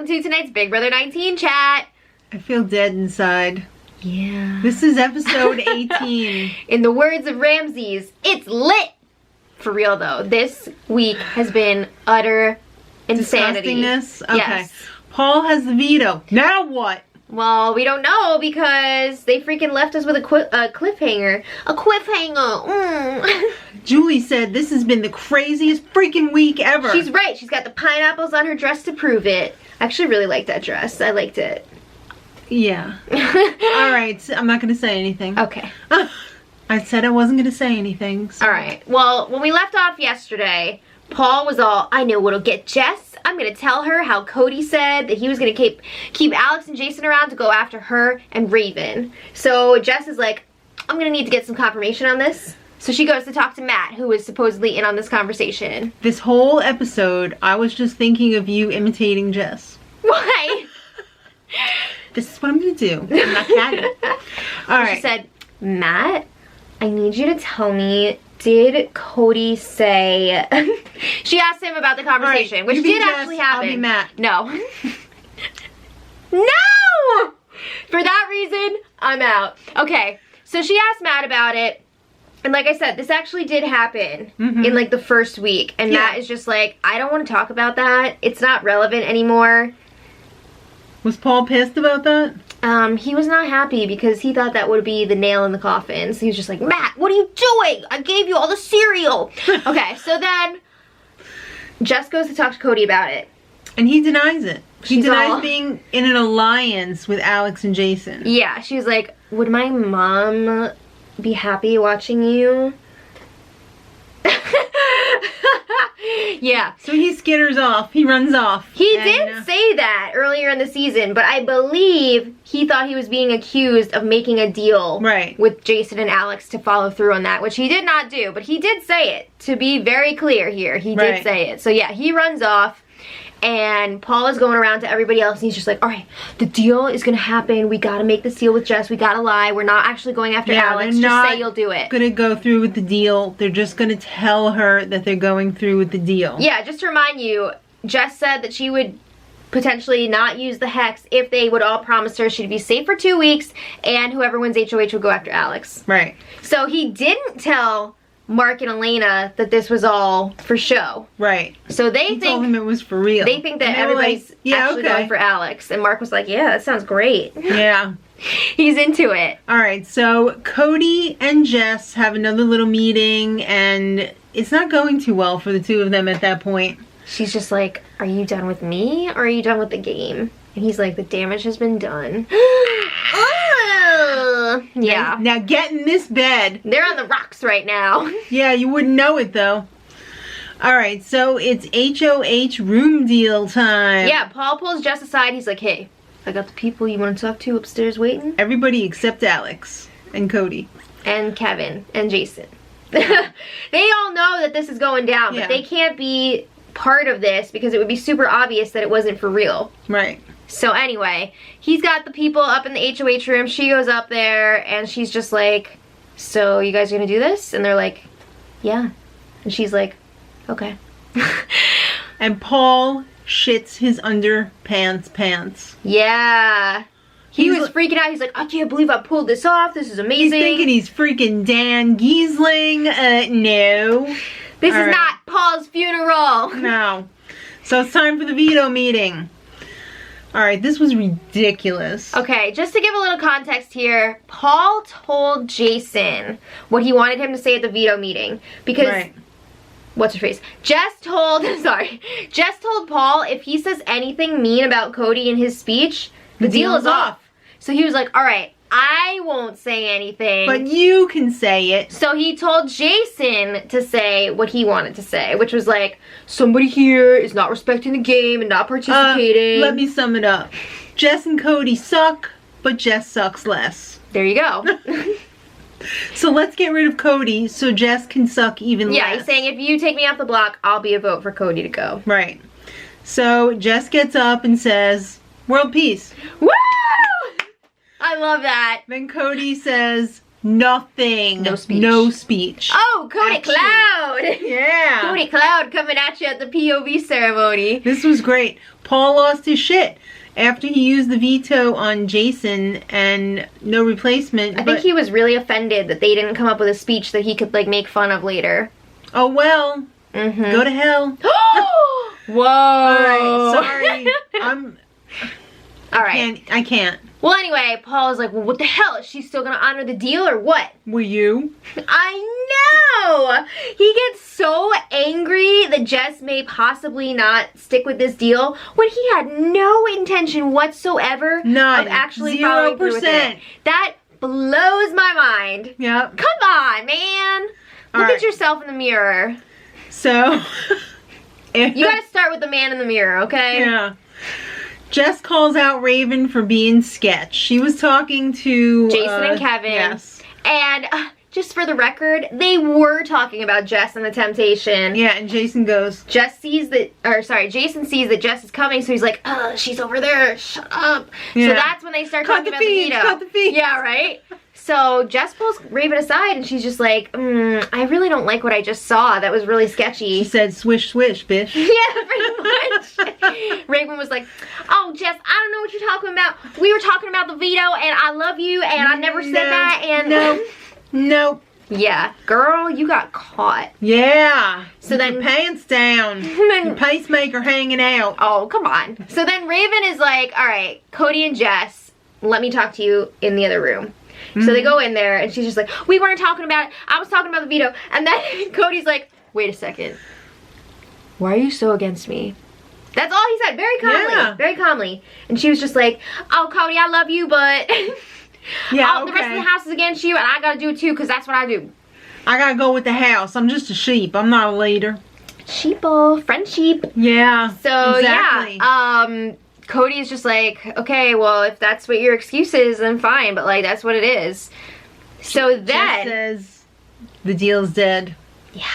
welcome to tonight's Big Brother 19 chat. I feel dead inside. Yeah. This is episode 18. In the words of Ramses, it's lit! For real though, this week has been utter insanity. Disgustingness? Okay. Yes. Paul has the veto. Now what? Well, we don't know because they freaking left us with a cliffhanger. A cliffhanger. Julie said this has been the craziest freaking week ever. She's right. She's got the pineapples on her dress to prove it. I actually really like that dress. I liked it. Yeah. Alright, so I'm not going to say anything. Okay. I said I wasn't going to say anything. So. Alright. Well, when we left off yesterday, Paul was all, I know what'll get Jess. I'm going to tell her how Cody said that he was going to keep Alex and Jason around to go after her and Raven. So Jess is like, I'm going to need to get some confirmation on this. So she goes to talk to Matt, who is supposedly in on this conversation. This whole episode, I was just thinking of you imitating Jess. Why? This is what I'm going to do. I'm not catty. Alright. She said, Matt, I need you to tell me, did Cody say... She asked him about the conversation, right, which did Jess, actually happen. I'll be Matt. No. No! For that reason, I'm out. Okay, so she asked Matt about it. And like I said, this actually did happen in like the first week. And Matt is just like, I don't want to talk about that. It's not relevant anymore. Was Paul pissed about that? He was not happy because he thought that would be the nail in the coffin. So he was just like, Matt, what are you doing? I gave you all the cereal. Okay, so then Jess goes to talk to Cody about it. And he denies it. He She's denies all- being in an alliance with Alex and Jason. Yeah, she was like, would my mom be happy watching you? Yeah. So he skitters off. He runs off. He and, did say that earlier in the season, but I believe he thought he was being accused of making a deal Right. with Jason and Alex to follow through on that, which he did not do, but he did say it. To be very clear here, he did Right. say it. So yeah, he runs off. And Paul is going around to everybody else and he's just like, all right, the deal is going to happen. We got to make this deal with Jess. We got to lie. We're not actually going after Alex. Just say you'll do it. Gonna go through with the deal. They're just gonna tell her that they're going through with the deal. Yeah, just to remind you, Jess said that she would potentially not use the hex if they would all promise her she'd be safe for 2 weeks and whoever wins HOH would go after Alex. Right. So he didn't tell Mark and Elena that this was all for show. Right. So they He told him it was for real. They think that And they were everybody's like, yeah, actually okay. going for Alex. And Mark was like, yeah, that sounds great. Yeah. He's into it. Alright, so Cody and Jess have another little meeting and it's not going too well for the two of them at that point. She's just like, are you done with me or are you done with the game? And he's like, the damage has been done. Yeah. Now get in this bed. They're on the rocks right now. Yeah, you wouldn't know it though. Alright, so it's HOH room deal time. Yeah, Paul pulls Jess aside. He's like, hey, I got the people you want to talk to upstairs waiting. Everybody except Alex and Cody. And Kevin and Jason. They all know that this is going down, but Yeah. they can't be part of this because it would be super obvious that it wasn't for real. Right. So anyway, he's got the people up in the HOH room. She goes up there and she's just like, so you guys are gonna do this? And they're like, yeah. And she's like, okay. And Paul shits his underpants pants. Yeah. He He's was freaking out. He's like, I can't believe I pulled this off. This is He's amazing. thinking he's freaking Dan Giesling. No. This All is right. not Paul's funeral. No. So it's time for the veto meeting. Alright, this was ridiculous. Okay, just to give a little context here, Paul told Jason what he wanted him to say at the veto meeting. Because, Right. what's her face? Jess told Paul if he says anything mean about Cody in his speech, the deal is off. So he was like, alright, I won't say anything. But you can say it. So he told Jason to say what he wanted to say, which was like, somebody here is not respecting the game and not participating. Let me sum it up. Jess and Cody suck, but Jess sucks less. There you go. So let's get rid of Cody so Jess can suck even less. Yeah, he's saying if you take me off the block, I'll be a vote for Cody to go. Right. So Jess gets up and says, world peace. Woo! I love that. Then Cody says, Nothing. No speech. No speech. Oh, Cody Action. Cloud! Yeah. Cody Cloud coming at you at the POV ceremony. This was great. Paul lost his shit after he used the veto on Jason and no replacement. I think he was really offended that they didn't come up with a speech that he could like make fun of later. Oh well. Mm-hmm. Go to hell. Whoa! Alright, sorry. Alright. I can't. Well, anyway, Paul's like, well, what the hell? Is she still gonna honor the deal or what? Were you? I know! He gets so angry that Jess may possibly not stick with this deal when he had no intention whatsoever None. of actually following through with it. 0%. That blows my mind. Yep. Come on, man. Look Alright. at yourself in the mirror. So. You gotta start with the man in the mirror, okay? Yeah. Jess calls out Raven for being sketch. She was talking to Jason and Kevin. Yes. And just for the record, they were talking about Jess and the temptation. Yeah, and Jason goes, Jason sees that Jess is coming, so he's like, she's over there, shut up. Yeah. So that's when they start talking about the veto. Cut the feed. Yeah, right? So Jess pulls Raven aside and she's just like, I really don't like what I just saw. That was really sketchy. she said, swish, swish, bitch. Yeah, pretty much. Raven was like, oh, Jess, I don't know what you're talking about. We were talking about the veto, and I love you, and I never said that, and... Nope. Yeah, girl, you got caught. Yeah. So then... your pants down. Your pacemaker hanging out. Oh, come on. So then Raven is like, all right, Cody and Jess, let me talk to you in the other room. So they go in there, and she's just like, we weren't talking about it. I was talking about the veto. And then Cody's like, wait a second. Why are you so against me? That's all he said, very calmly. Yeah. Very calmly. And she was just like, oh, Cody, I love you, but Yeah, the rest of the house is against you, and I gotta do it too, because that's what I do. I gotta go with the house. I'm just a sheep. I'm not a leader. Sheeple, friend sheep. Yeah. So, exactly. yeah. Cody is just like, okay, well, if that's what your excuse is, then fine, but like, that's what it is. So Jess then... says the deal's dead. Yeah.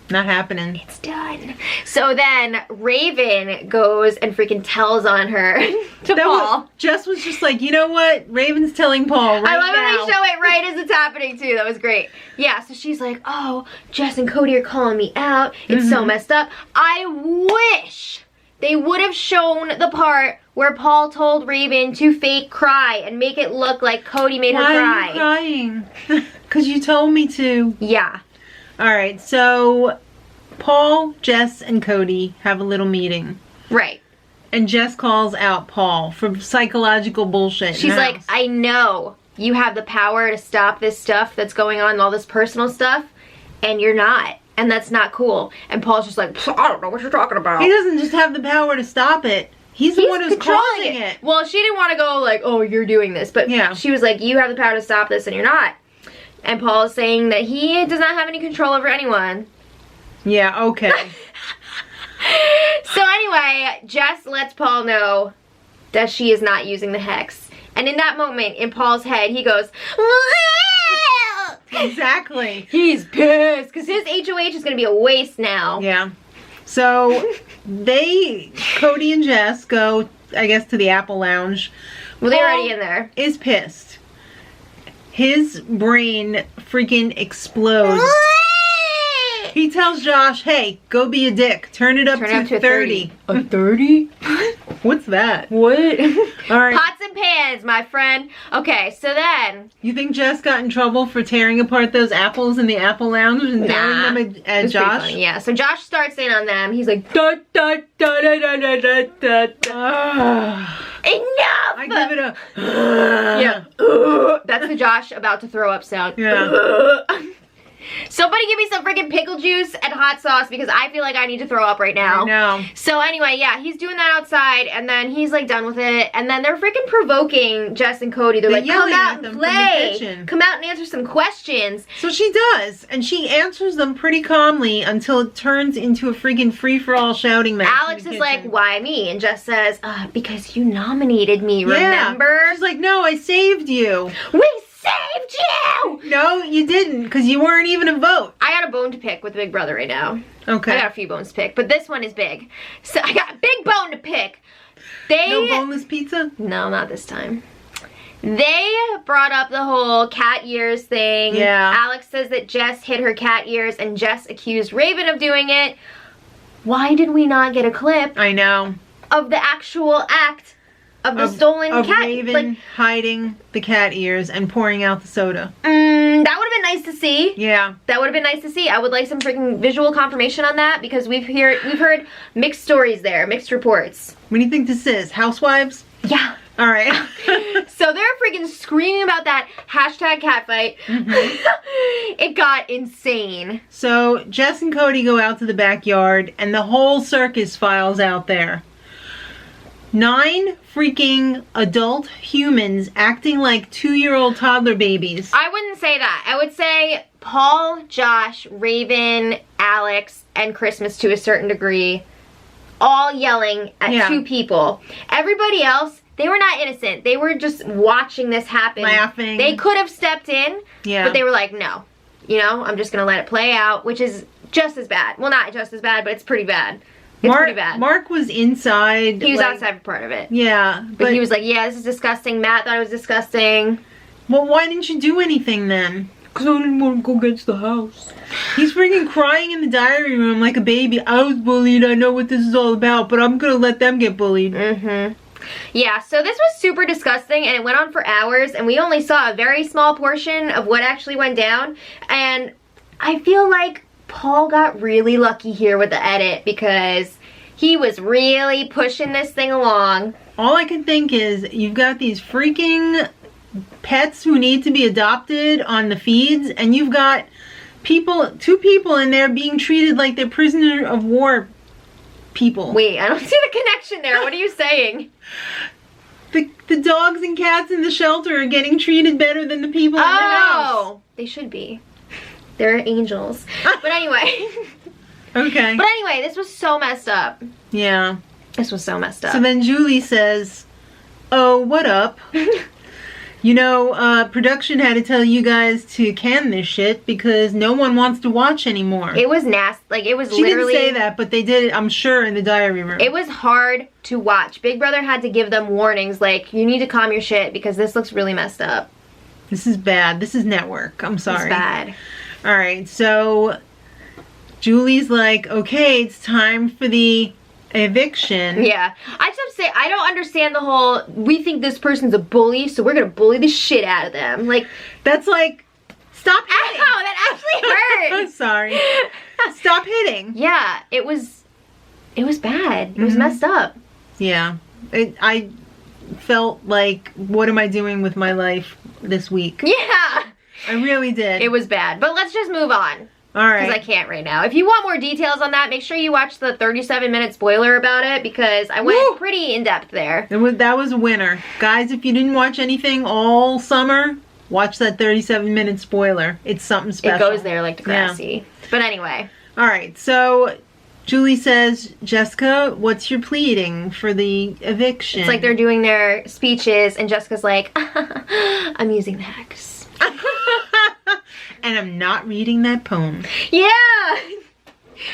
Not happening. It's done. So then Raven goes and freaking tells on her to Paul. Jess was just like, you know what? Raven's telling Paul right I love now. how they show it right as it's happening too. That was great. Yeah, so she's like, oh, Jess and Cody are calling me out. It's so messed up. I wish they would have shown the part where Paul told Raven to fake cry and make it look like Cody made her Why cry. are you crying? Because you told me to. Yeah. Alright, so Paul, Jess, and Cody have a little meeting. Right. And Jess calls out Paul for psychological bullshit. in She's the like, house. I know you have the power to stop this stuff that's going on, all this personal stuff, and you're not. And that's not cool. And Paul's just like, I don't know what you're talking about. He doesn't just have the power to stop it. He's the one who's causing it. Well, she didn't want to go like, oh, you're doing this. But Yeah. she was like, you have the power to stop this and you're not. And Paul is saying that he does not have any control over anyone. Yeah, okay. So anyway, Jess lets Paul know that she is not using the hex. And in that moment, in Paul's head, he goes, Exactly. he's pissed because his HOH is going to be a waste now. Yeah. So Cody and Jess go, I guess, to the Apple Lounge. Well, they're Paul already in there. Is pissed. His brain freaking explodes. He tells Josh, hey, go be a dick. Turn it up to 30. A 30? What's that? What? All right. Pots and pans, my friend. Okay, so then... You think Jess got in trouble for tearing apart those apples in the Apple Lounge and throwing them at It was pretty Josh? funny, yeah, so Josh starts in on them. He's like, da, da, da, da, da, da, da, da, da. Enough! I give it a... Yeah. That's the Josh about to throw up sound. Yeah. Somebody give me some freaking pickle juice and hot sauce because I feel like I need to throw up right now. I know. So anyway, yeah, he's doing that outside and then he's like done with it. And then they're freaking provoking Jess and Cody. They're like, come yelling out at them and from the play. kitchen. Come out and answer some questions. So she does, and she answers them pretty calmly until it turns into a freaking free-for-all shouting match. Alex is like, why me? And Jess says, because you nominated me, remember? Yeah. She's like, no, I saved you. We saved you! No, you didn't, because you weren't even a vote. I got a bone to pick with Big Brother right now. Okay. I got a few bones to pick, but this one is big. So I got a big bone to pick. No boneless pizza? No, not this time. They brought up the whole cat ears thing. Yeah. Alex says that Jess hid her cat ears and Jess accused Raven of doing it. Why did we not get a clip I know. of the actual act of the stolen cat? Raven hiding the cat ears and pouring out the soda. That would have been nice to see. Yeah. That would have been nice to see. I would like some freaking visual confirmation on that because we've heard mixed stories there, mixed reports. What do you think this is? Housewives? Yeah. All right. So they're freaking screaming about that hashtag catfight. It got insane. So Jess and Cody go out to the backyard and the whole circus files out there. 9 freaking adult humans acting like 2-year-old toddler babies. I wouldn't say that. I would say Paul, Josh, Raven, Alex, and Christmas to a certain degree, all yelling at 2 people. Everybody else, they were not innocent. They were just watching this happen. Laughing. They could have stepped in, but they were like, no. You know, I'm just going to let it play out, which is just as bad. Well, not just as bad, but it's pretty bad. It's pretty bad. Mark was inside. He was outside for part of it. Yeah. But he was like, yeah, this is disgusting. Matt thought it was disgusting. Well, why didn't you do anything then? Because I didn't want to go against the house. He's freaking crying in the diary room like a baby. I was bullied. I know what this is all about, but I'm going to let them get bullied. Yeah, so this was super disgusting and it went on for hours and we only saw a very small portion of what actually went down. And I feel like Paul got really lucky here with the edit because he was really pushing this thing along. All I can think is you've got these freaking pets who need to be adopted on the feeds and you've got 2 people in there being treated like they're prisoner of war people. Wait, I don't see the connection there. What are you saying? The dogs and cats in the shelter are getting treated better than the people in the house. Oh, they should be. They're angels. But anyway. Okay. But anyway, this was so messed up. Yeah. This was so messed up. So then Julie says, oh, what up? You know, production had to tell you guys to can this shit because no one wants to watch anymore. It was nasty. Like, it was She literally... didn't say that, but they did it, I'm sure, in the diary room. It was hard to watch. Big Brother had to give them warnings, like, you need to calm your shit because this looks really messed up. This is bad. This is network. I'm sorry. It's bad. Alright, so Julie's like, okay, it's time for the eviction. Yeah. I just have to say, I don't understand the whole, we think this person's a bully, so we're gonna bully the shit out of them. Like, that's like, stop hitting. Ow, that actually hurt. I'm sorry. Stop hitting. Yeah, it was bad. It was messed up. Yeah. I felt like, what am I doing with my life this week? Yeah. I really did. It was bad. But let's just move on. Alright. Because I can't right now. If you want more details on that, make sure you watch the 37-minute spoiler about it because I went pretty in-depth there. That was a winner. Guys, if you didn't watch anything all summer, watch that 37-minute spoiler. It's something special. It goes there like Degrassi. Yeah. But anyway. Alright, so Julie says, Jessica, what's your pleading for the eviction? It's like they're doing their speeches and Jessica's like, I'm using the hex. And I'm not reading that poem. Yeah!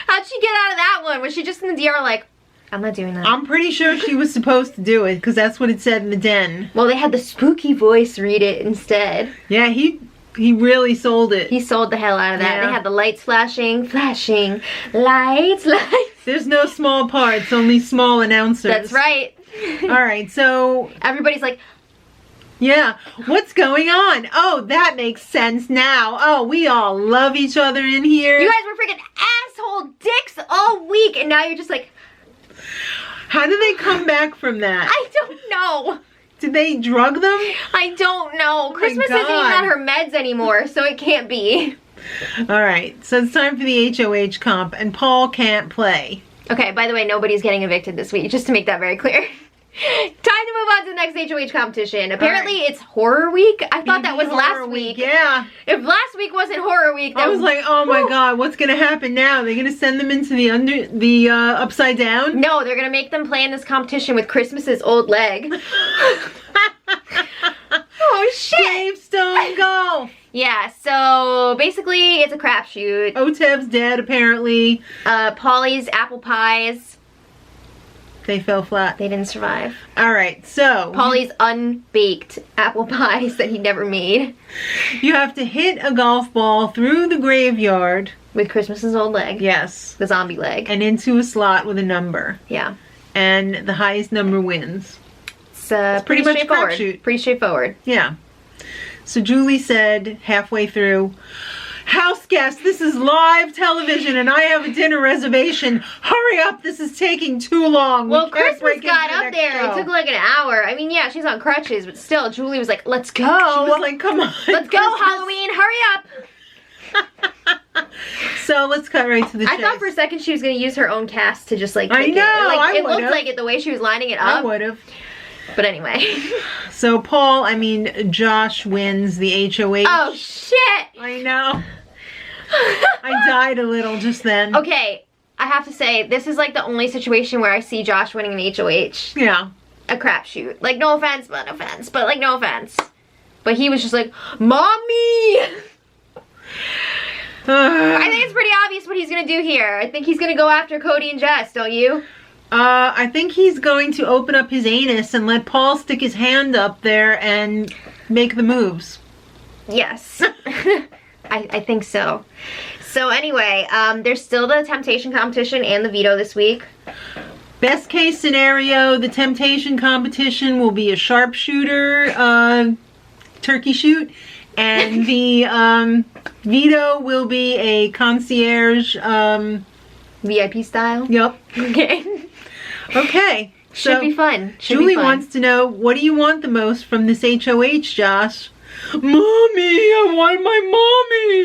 How'd she get out of that one? Was she just in the DR like, I'm not doing that? I'm pretty sure she was supposed to do it because that's what it said in the den. Well, they had the spooky voice read it instead. Yeah, he really sold it. He sold the hell out of that. Yeah. They had the lights flashing, lights. There's no small parts, only small announcers. That's right. Alright, so everybody's like, yeah, what's going on? Oh, that makes sense now. Oh, we all love each other in here. You guys were freaking asshole dicks all week, and now you're just like... How did they come back from that? I don't know. Did they drug them? I don't know. Christmas isn't even on her meds anymore, so it can't be. Alright, so it's time for the HOH comp, and Paul can't play. Okay, by the way, nobody's getting evicted this week, just to make that very clear. Time to move on to the next HOH competition. Apparently it's horror week. I thought that was last week. Yeah. If last week wasn't horror week, then I was like, oh my god, what's gonna happen now? They're gonna send them into the upside down? No, they're gonna make them play in this competition with Christmas's old leg. Oh shit! Gravestone golf! Yeah, so basically it's a crapshoot. Otev's dead apparently. Polly's apple pies. They fell flat. They didn't survive. All right, so Paulie's unbaked apple pies that he never made. you have to hit a golf ball through the graveyard. With Christmas's old leg. Yes. The zombie leg. And into a slot with a number. Yeah. And the highest number wins. It's pretty much a straightforward. crapshoot. Pretty straightforward. Yeah. So Julie said halfway through, "House guest, this is live television and I have a dinner reservation. Hurry up, this is taking too long." Well, We can't Christmas break into got the up next there. show." It took like an hour. I mean, yeah, she's on crutches, but still, Julie was like, let's She go. was like, "Come on. Let's go, Christmas." Halloween. Hurry up. So let's cut right to the I chase. thought for a second she was going to use her own cast to just like I pick know, it. Like, I it looked would've. like it the way she was lining it I up. would have. But anyway. So Josh wins the HOH. Oh, shit. I know. I died a little just then. Okay, I have to say, this is like the only situation where I see Josh winning an HOH. Yeah. A crapshoot. Like, no offense, but like, no offense. But he was just like, Mommy! I think it's pretty obvious what he's gonna do here. I think he's gonna go after Cody and Jess, don't you? I think he's going to open up his anus and let Paul stick his hand up there and make the moves. Yes. I think so. So anyway, there's still the temptation competition and the veto this week. Best case scenario, the temptation competition will be a sharpshooter turkey shoot, and the veto will be a concierge VIP style? Yep. Okay. Okay. Should be fun. Should Julie be fun. wants to know, what do you want the most from this HOH, Josh? Mommy, I want my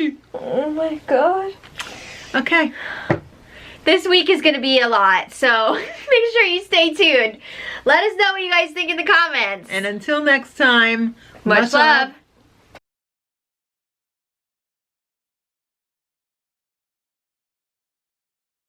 mommy. Oh my god. Okay. This week is going to be a lot, so make sure you stay tuned. Let us know what you guys think in the comments. And until next time, Much love.